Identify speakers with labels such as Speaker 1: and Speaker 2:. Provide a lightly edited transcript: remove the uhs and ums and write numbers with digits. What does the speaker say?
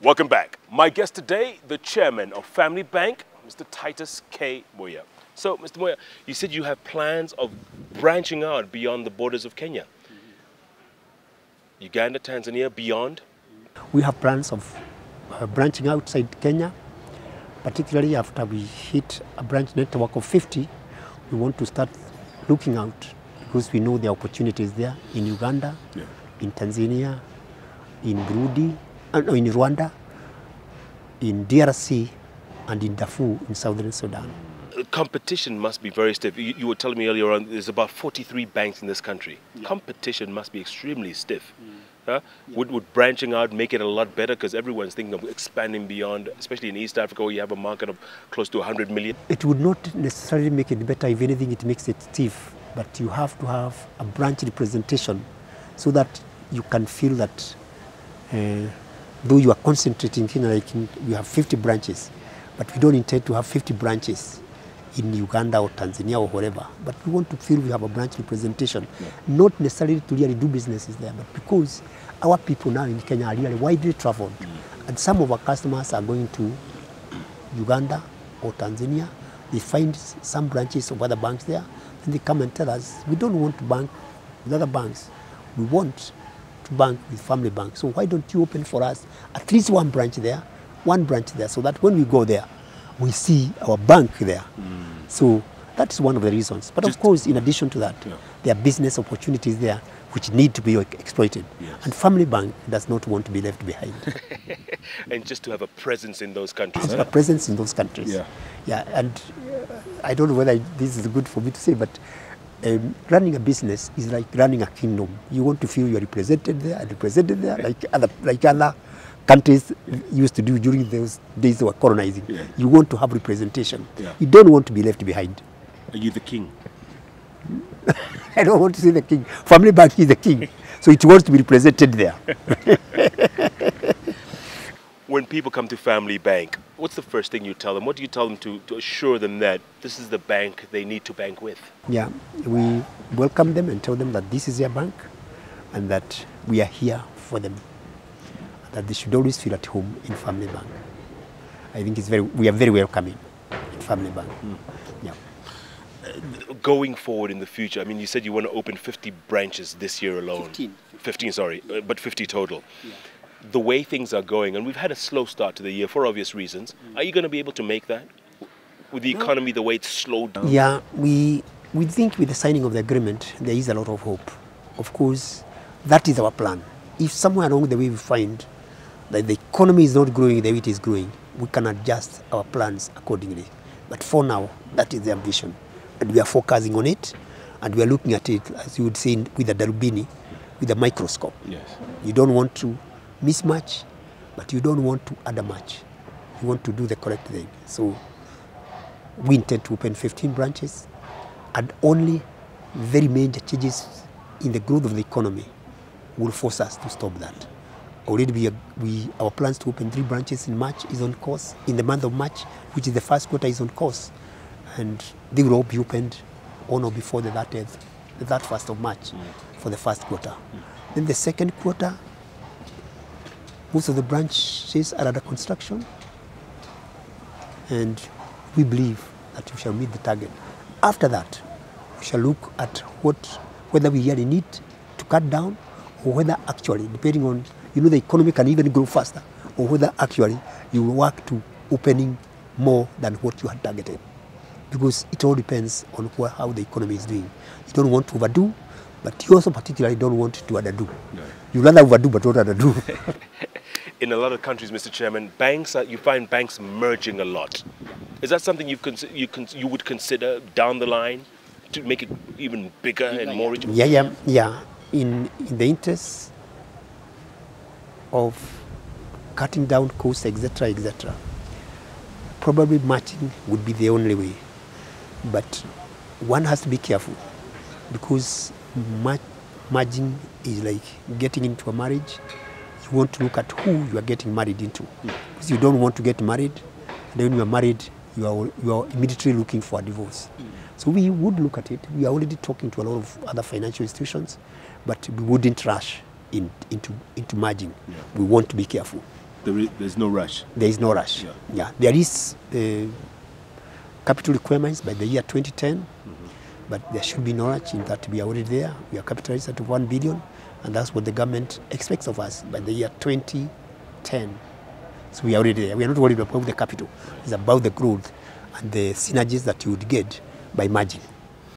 Speaker 1: Welcome back. My guest today, the chairman of Family Bank, Mr. Titus K. Muya. So, Mr. Muya, you said you have plans of branching out beyond the borders of Kenya. Uganda, Tanzania, beyond?
Speaker 2: We have plans of branching outside Kenya, particularly after we hit a branch network of 50. We want to start looking out because we know the opportunities there in Uganda, in Tanzania, in Burundi, in Rwanda, in DRC, and in Darfur in southern Sudan.
Speaker 1: Competition must be very stiff. You were telling me earlier on there's about 43 banks in this country. Competition must be extremely stiff. Huh? Would branching out make it a lot better? Because everyone's thinking of expanding beyond, especially in East Africa where you have a market of close to 100 million.
Speaker 2: It would not necessarily make it better. If anything, it makes it stiff. But you have to have a branch representation so that you can feel that though you are concentrating in Kenya, like we have 50 branches, but we don't intend to have 50 branches in Uganda or Tanzania or wherever. But we want to feel we have a branch representation, not necessarily to really do businesses there, but because our people now in Kenya are really widely traveled. And some of our customers are going to Uganda or Tanzania. They find some branches of other banks there, and they come and tell us, we don't want to bank with other banks. We want to bank with Family Bank. So why don't you open for us at least one branch there, so that when we go there, we see our bank there. So that's one of the reasons. But of course, in addition to that, there are business opportunities there which need to be exploited. And Family Bank does not want to be left behind.
Speaker 1: And just to have a presence in those countries.
Speaker 2: A presence in those countries. And I don't know whether this is good for me to say, but running a business is like running a kingdom. You want to feel you are represented there like other countries used to do during those days of colonizing. You want to have representation. You don't want to be left behind.
Speaker 1: Are you the king?
Speaker 2: I don't want to say the king. Family Bank is the king, so it wants to be represented there.
Speaker 1: When people come to Family Bank, what's the first thing you tell them? What do you tell them to assure them that this is the bank they need to bank with? Yeah,
Speaker 2: we welcome them and tell them that this is their bank and that we are here for them, that they should always feel at home in Family Bank. I think we are very welcoming in Family Bank.
Speaker 1: Going forward in the future, I mean, you said you want to open 50 branches this year alone. 15, sorry, but 50 total. The way things are going, and we've had a slow start to the year for obvious reasons, are you going to be able to make that? With the economy, the way it's slowed down?
Speaker 2: Yeah, we think with the signing of the agreement, there is a lot of hope. Of course, that is our plan. If somewhere along the way we find that the economy is not growing the way it is growing, we can adjust our plans accordingly. But for now, that is the ambition. And we are focusing on it, and we are looking at it, as you would say, with a darubini, with a microscope. You don't want to miss much, but you don't want to add much. You want to do the correct thing. So we intend to open 15 branches, and only very major changes in the growth of the economy will force us to stop that. Already our plans to open 3 branches in March is on course. In the month of March, which is the first quarter, is on course. And they will all be opened on or before the 1st of March for the first quarter. Then the second quarter, most of the branches are under construction, and we believe that we shall meet the target. After that, we shall look at whether we really need to cut down, or whether actually, depending on, the economy can even grow faster, or whether actually you will work to opening more than what you had targeted. Because it all depends on how the economy is doing. You don't want to overdo, but you also particularly don't want to underdo. You rather overdo but not underdo.
Speaker 1: In a lot of countries, Mr. Chairman, you find banks merging a lot. Is that something you would consider down the line to make it even bigger and more regional?
Speaker 2: Yeah. In the interest of cutting down costs, etc., probably matching would be the only way. But one has to be careful, because merging is like getting into a marriage. You want to look at who you are getting married into. Because you don't want to get married, and then when you are married, you are immediately looking for a divorce. So we would look at it. We are already talking to a lot of other financial institutions, but we wouldn't rush into merging. We want to be careful.
Speaker 1: there's no rush.
Speaker 2: There is no rush. Yeah. There is capital requirements by the year 2010, but there should be no rush in that we are already there. We are capitalized at 1 billion, and that's what the government expects of us by the year 2010. So we are already there. We are not worried about the capital. It's about the growth and the synergies that you would get by merging.